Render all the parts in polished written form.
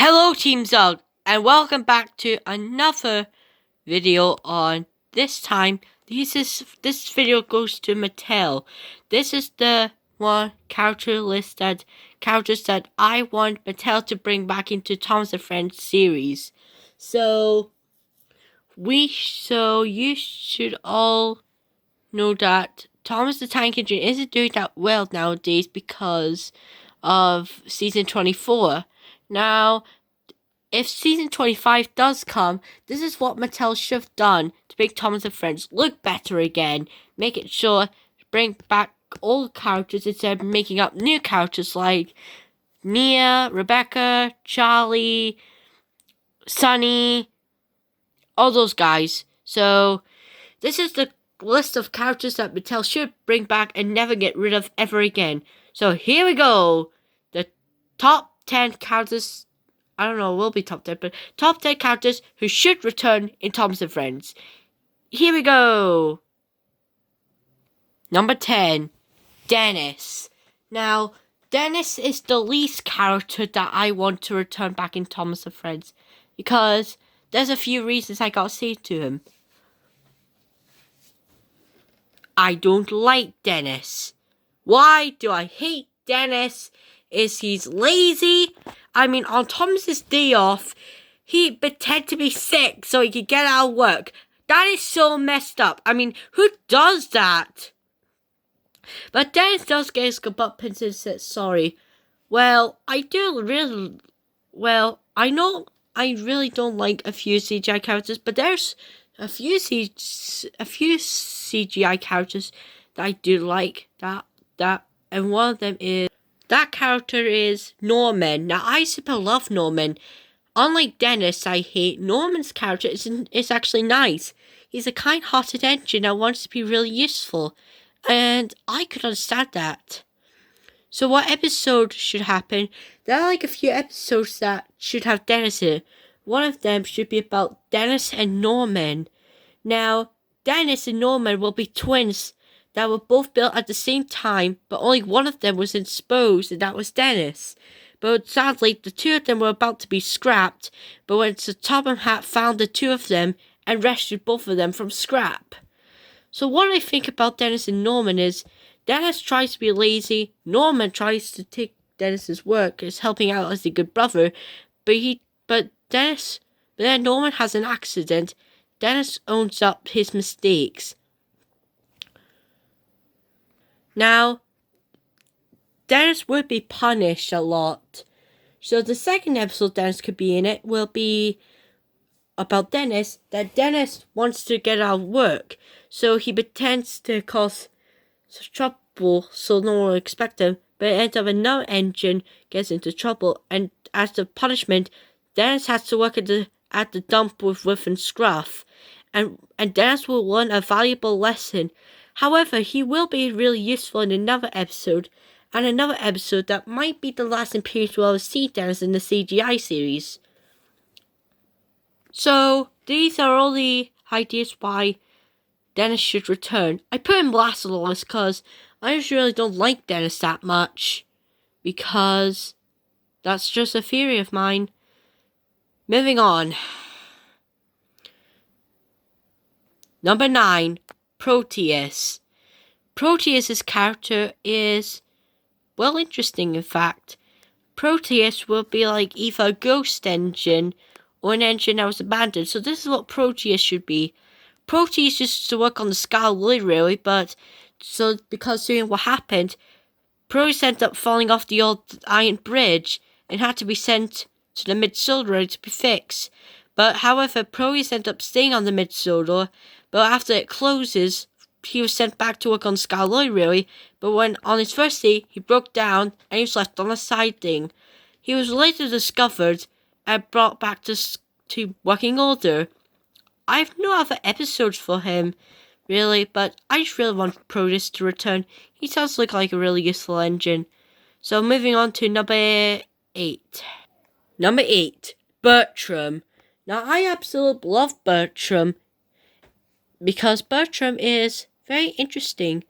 Hello Team Zug, and welcome back to another video on this time. This video goes to Mattel. This is the one characters that I want Mattel to bring back into Thomas and Friends series. So you should all know that Thomas the Tank Engine isn't doing that well nowadays because of season 24. Now, if season 25 does come, this is what Mattel should have done to make Thomas and Friends look better again. Make it sure to bring back old characters instead of making up new characters like Nia, Rebecca, Charlie, Sunny, all those guys. So, this is the list of characters that Mattel should bring back and never get rid of ever again. So, here we go. The top 10 characters. I don't know, it will be top 10, but top 10 characters who should return in Thomas and Friends. Here we go. Number 10, Dennis. Now, Dennis is the least character that I want to return back in Thomas and Friends, because there's a few reasons I gotta say to him. I don't like Dennis. Why do I hate Dennis? Is he's lazy. I mean, on Thomas's day off, he pretended to be sick so he could get out of work. That is so messed up. I mean, who does that? But Dennis does get his butt pinched and says sorry. Well, I know I really don't like a few CGI characters, but there's a few CGI characters that I do like. And one of them is. That character is Norman. Now, I super love Norman. Unlike Dennis, I hate Norman's character. Is actually nice. He's a kind-hearted engine that wants to be really useful. And I could understand that. So what episode should happen? There are like a few episodes that should have Dennis in it. One of them should be about Dennis and Norman. Now, Dennis and Norman will be twins that were both built at the same time, but only one of them was exposed, and that was Dennis. But sadly, the two of them were about to be scrapped, but when Sir Topham Hatt found the two of them and rescued both of them from scrap. So what I think about Dennis and Norman is, Dennis tries to be lazy, Norman tries to take Dennis's work as helping out as a good brother, but then Norman has an accident. Dennis owns up his mistakes. Now, Dennis would be punished a lot. So the second episode Dennis could be in it will be about Dennis, that Dennis wants to get out of work. So he pretends to cause trouble so no one will expect him, but it ends up another engine gets into trouble, and as the punishment, Dennis has to work at the dump with Whiff and Scruff. And Dennis will learn a valuable lesson. However, he will be really useful in another episode, and another episode that might be the last appearance we'll ever see Dennis in the CGI series. So, these are all the ideas why Dennis should return. I put him last on the list because I just really don't like Dennis that much, because that's just a theory of mine. Moving on. Number 9. Proteus. Proteus's character is, well, interesting in fact. Proteus will be like either a ghost engine or an engine that was abandoned. So this is what Proteus should be. Proteus used to work on the Scarlet Railway, but because seeing what happened, Proteus ended up falling off the old iron bridge and had to be sent to the Mid-Solar Railway to be fixed. But however, Proteus ended up staying on the Mid-Solar, but after it closes, he was sent back to work on Scarlet Railway, but when on his first day, he broke down and he was left on a siding. He was later discovered and brought back to working order. I have no other episodes for him, really, but I just really want Proteus to return. He sounds like a really useful engine. So moving on to number 8. Number 8, Bertram. Now, I absolutely love Bertram, because Bertram is very interesting.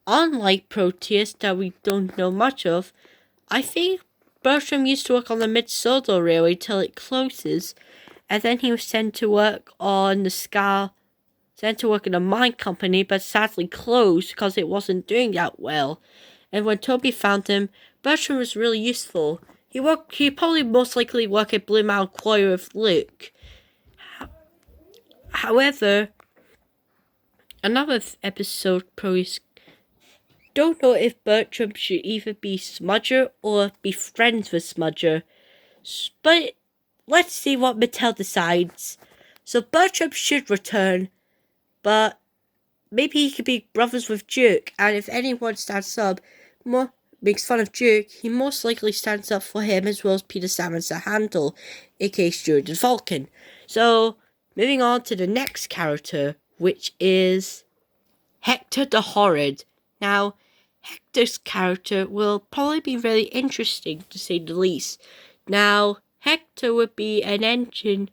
Unlike Proteus, that we don't know much of, I think Bertram used to work on the Mid-Soda Railway till it closes, and then he was sent to work on in a mine company, but sadly closed because it wasn't doing that well. And when Toby found him, Bertram was really useful. He probably most likely worked at Blue Mountain Quarry with Luke. However, another episode Proteus don't know if Bertram should either be Smudger or be friends with Smudger. But let's see what Mattel decides. So Bertram should return, but maybe he could be brothers with Duke, and if anyone stands up, makes fun of Duke, he most likely stands up for him as well as Peter Salmon's the Handle, aka Stuart the Falcon. So, moving on to the next character, which is Hector the Horrid. Now, Hector's character will probably be very interesting, to say the least. Now, Hector would be an engine,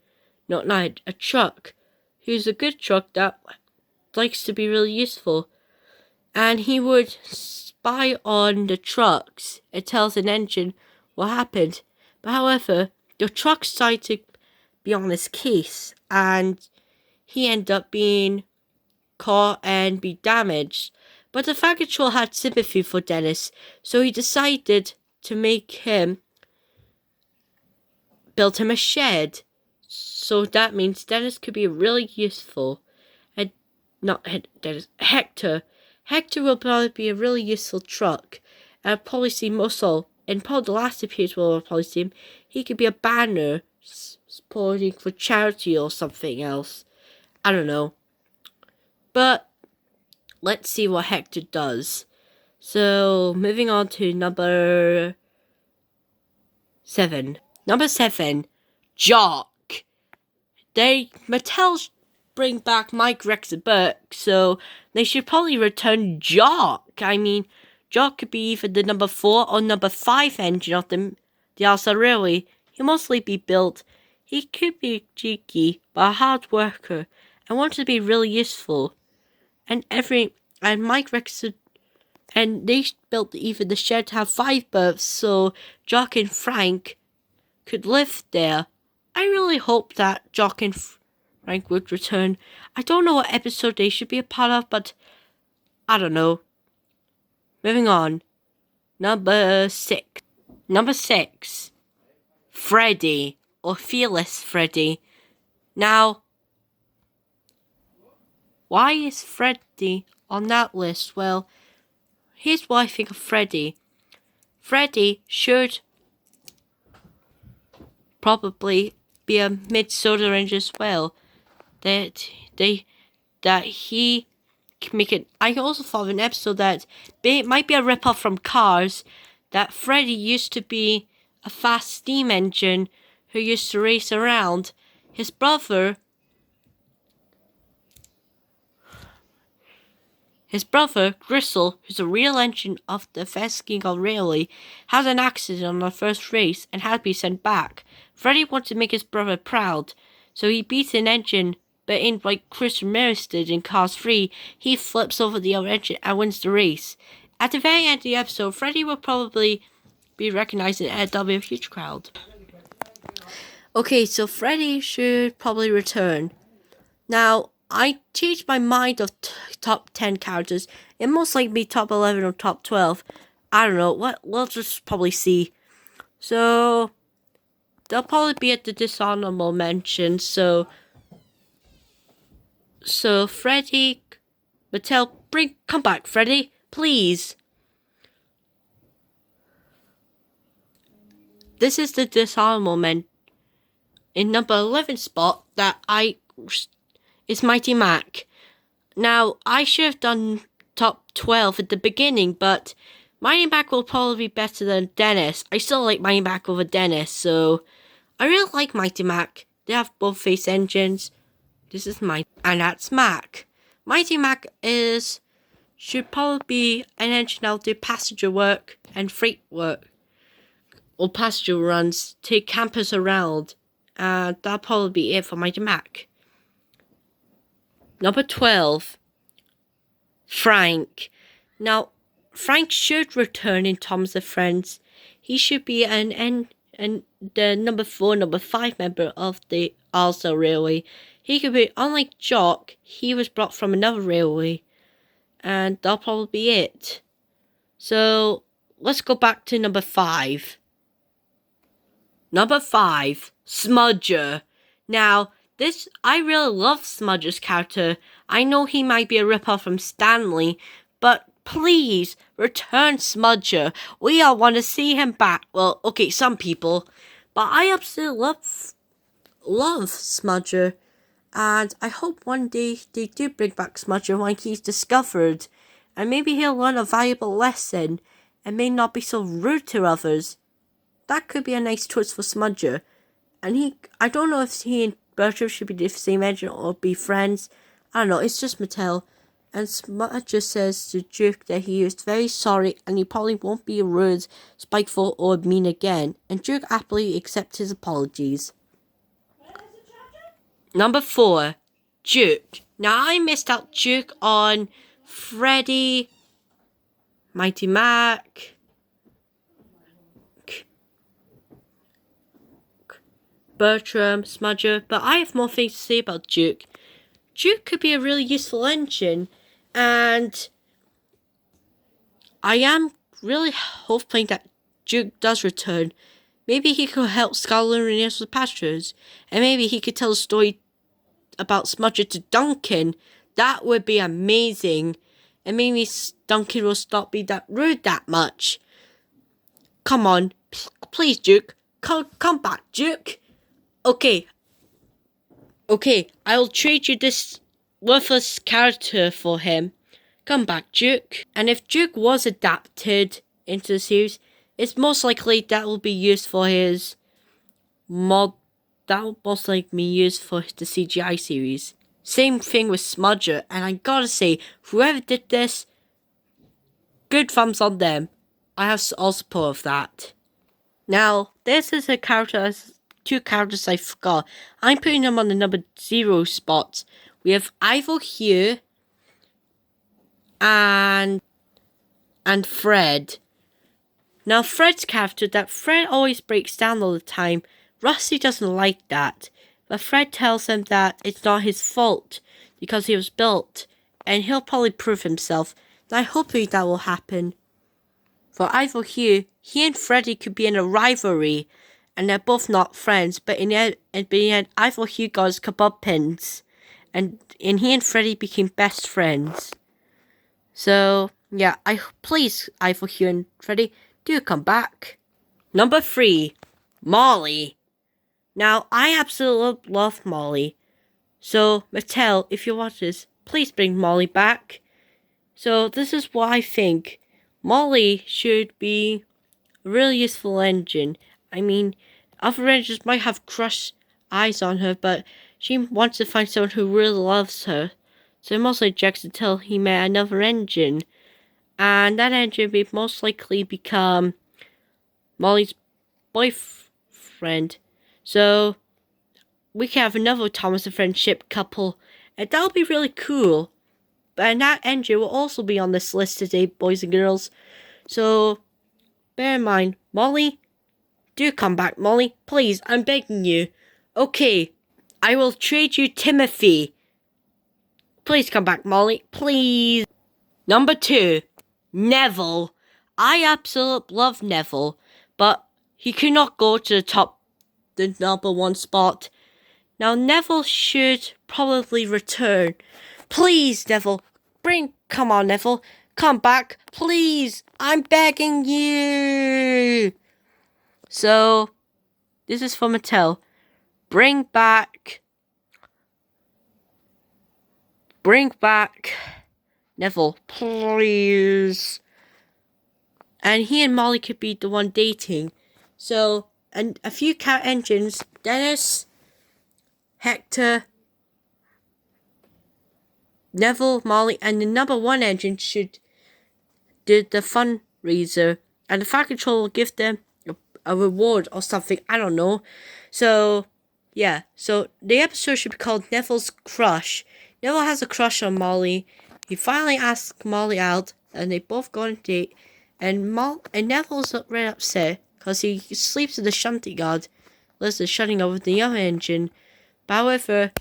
a truck. He's a good truck that likes to be really useful. And he would spy on the trucks. It tells an engine what happened. But however, the truck started to be on his case, and he ended up being caught and be damaged. But the Fag Patrol had sympathy for Dennis, so he decided to build him a shed. So that means Dennis could be really useful. And not Dennis, Hector. Hector will probably be a really useful truck. And I'll probably see Muscle. In probably the last appearance we'll probably see him. He could be a banner supporting for charity or something else. I don't know. But let's see what Hector does. So, moving on to number 7. Number 7, Jock. Mattel bring back Mike, Rex, and Burke, so they should probably return Jock. I mean, Jock could be either the number 4 or number 5 engine of the Alsa Railway. He'll mostly be built. He could be cheeky, but a hard worker, and wants to be really useful. And Mike, Rex, and they built either the shed to have 5 berths, so Jock and Frank could live there. I really hope that Jock and Frank would return. I don't know what episode they should be a part of, but I don't know. Moving on. Number 6. Number 6. Freddie, or Fearless Freddie. Now, why is Freddie on that list? Well, here's what I think of Freddie. Freddie should probably be a Mid-Soda Ranger as well. That he can make it. I also thought of an episode that it might be a rip-off from Cars. That Freddie used to be a fast steam engine who used to race around. His brother, Gristle, who's a real engine of the Feskingal Railway, had an accident on the first race and had to be sent back. Freddie wanted to make his brother proud, so he beat an engine, but like Chris Ramirez did in Cars 3, he flips over the other engine and wins the race. At the very end of the episode, Freddie will probably be recognized and there'll be a huge crowd. Okay, so Freddie should probably return. Now, I changed my mind of top 10 characters. It most likely be top 11 or top 12. I don't know. We'll just probably see. So, they'll probably be at the dishonorable mention. So Freddie, Mattel, come back, Freddie, please. This is the dishonorable mention. In number 11 spot that is Mighty Mac. Now, I should have done top 12 at the beginning, but Mighty Mac will probably be better than Dennis. I still like Mighty Mac over Dennis, so I really like Mighty Mac. They have both face engines. This is and that's Mac. Mighty Mac should probably be an engine that'll do passenger work and freight work, or passenger runs, take campers around, and that'll probably be it for Mighty Mac. Number 12, Frank. Now, Frank should return in Thomas and Friends. he should be the number 4, number 5 member of the All-Star Railway. He could be, unlike Jock, he was brought from another railway. And that'll probably be it. So, let's go back to number 5. Number 5, Smudger. Now, I really love Smudger's character. I know he might be a ripoff from Stanley, but please, return Smudger. We all want to see him back. Well, okay, some people. But I absolutely love Smudger. And I hope one day they do bring back Smudger when he's discovered. And maybe he'll learn a valuable lesson and may not be so rude to others. That could be a nice twist for Smudger. And I don't know if he and Bertram should be the same engine or be friends. I don't know, it's just Mattel. And Smudger says to Duke that he is very sorry and he probably won't be rude, spiteful, or mean again. And Duke happily accepts his apologies. Number 4, Duke. Now, I missed out Duke on Freddie, Mighty Mac, Bertram, Smudger, but I have more things to say about Duke. Duke could be a really useful engine, and I am really hoping that Duke does return. Maybe he could help Scarlet and Rene's with pastures, and maybe he could tell a story about Smudger to Duncan. That would be amazing, and maybe Duncan will stop being that rude that much. Come on, please, Duke. Come back, Duke. Okay, I'll trade you this worthless character for him. Come back, Duke. And if Duke was adapted into the series, it's most likely that will be used for his mod. That will most likely be used for the CGI series. Same thing with Smudger, and I gotta say, whoever did this, good thumbs on them. I have all support of that. Now, this is a character. 2 characters I forgot. I'm putting them on the number 0 spots. We have Eiffel here and Fred. Now Fred's character, that Fred always breaks down all the time. Rusty doesn't like that, but Fred tells him that it's not his fault because he was built, and he'll probably prove himself. And I hope that will happen. For Eiffel here, he and Freddie could be in a rivalry. And they're both not friends, but in the end, Eiffel Hugh got his kebab pins. And he and Freddie became best friends. So, yeah, please, Eiffel Hugh and Freddie, do come back. Number 3, Molly. Now, I absolutely love Molly. So, Mattel, if you watch this, please bring Molly back. So, this is what I think. Molly should be a really useful engine. I mean, other engines might have crushed eyes on her, but she wants to find someone who really loves her. So most likely Jack's until he met another engine. And that engine will most likely become Molly's boyfriend. So we can have another Thomas and Friendship couple. And that'll be really cool. And that engine will also be on this list today, boys and girls. So bear in mind, Molly, do come back, Molly. Please, I'm begging you. Okay, I will trade you Timothy. Please come back, Molly. Please. Number 2, Neville. I absolutely love Neville, but he could not go to the number 1 spot. Now, Neville should probably return. Please, Neville. Come on, Neville. Come back, please. I'm begging you. So, this is for Mattel. Bring back Neville, please. And he and Molly could be the one dating. So, and a few cat engines, Dennis, Hector, Neville, Molly, and the number 1 engine should do the fundraiser. And the Fire Control will give them a reward or something, I don't know. So, yeah. So, the episode should be called Neville's Crush. Neville has a crush on Molly. He finally asks Molly out, and they both go on a date. And Neville's really upset because he sleeps in the shunting guard. Lives the shutting of the other engine. But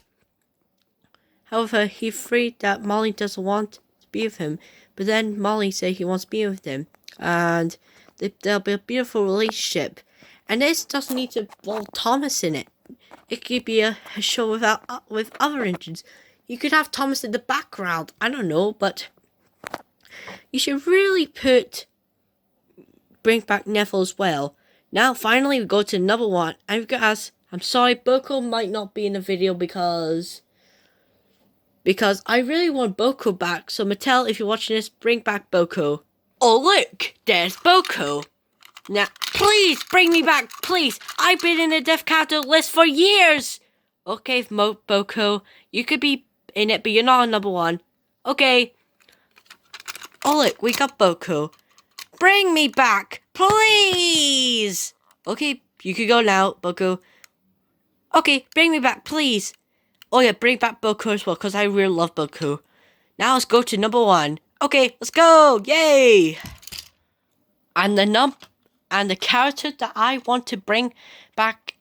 however, he's afraid that Molly doesn't want to be with him. But then Molly says he wants to be with him. And there'll be a beautiful relationship. And this doesn't need to involve Thomas in it. It could be a show with other engines. You could have Thomas in the background. I don't know, but you should really bring back Neville as well. Now, finally, we go to number 1. And we've got us. I'm sorry, Boco might not be in the video because I really want Boco back. So, Mattel, if you're watching this, bring back Boco. Oh, look, there's Boco. Now, please bring me back, please. I've been in the death character list for years. Okay, Boco, you could be in it, but you're not on number 1. Okay. Oh, look, we got Boco. Bring me back, please. Okay, you could go now, Boco. Okay, bring me back, please. Oh yeah, bring back Boco as well, because I really love Boco. Now let's go to number 1. Okay, let's go. Yay. And the character that I want to bring back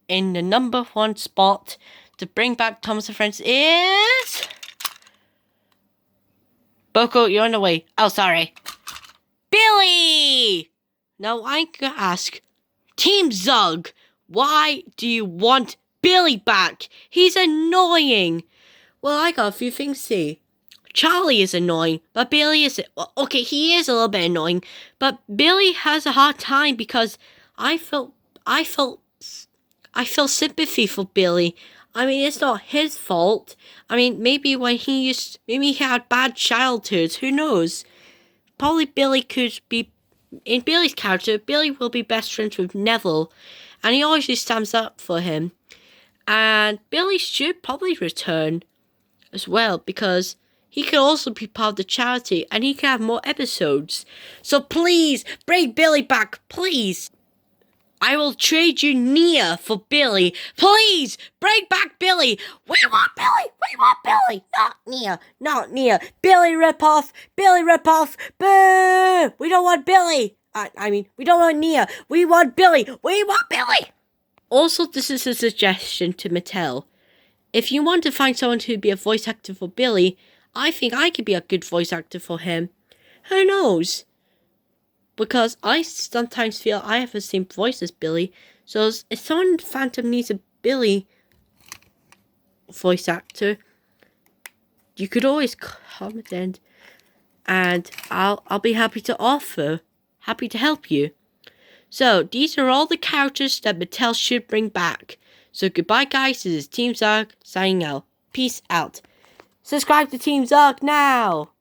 in the number 1 spot to bring back Thomas and Friends is Boco, you're on the way. Oh, sorry. Billy! Now I'm gonna ask, Team Zug, why do you want Billy back? He's annoying. Well, I got a few things to say. Charlie is annoying, but Billy isn't. Well, okay, he is a little bit annoying, but Billy has a hard time because I felt sympathy for Billy. I mean, it's not his fault. I mean, maybe he had bad childhoods. Who knows? Probably Billy could be, in Billy's character, Billy will be best friends with Neville, and he always just stands up for him. And Billy should probably return as well, because he could also be part of the charity, and he can have more episodes. So please, bring Billy back, please. I will trade you Nia for Billy. Please, bring back Billy. We want Billy. Not Nia. Billy ripoff. Boo. We don't want Billy. We don't want Nia. We want Billy. Also, this is a suggestion to Mattel. If you want to find someone to be a voice actor for Billy, I think I could be a good voice actor for him. Who knows? Because I sometimes feel I have the same voice as Billy. So if someone Phantom needs a Billy voice actor, you could always comment and I'll be happy to help you. So these are all the characters that Mattel should bring back. So goodbye guys, this is Team Zog signing out. Peace out. Subscribe to Team Zog now!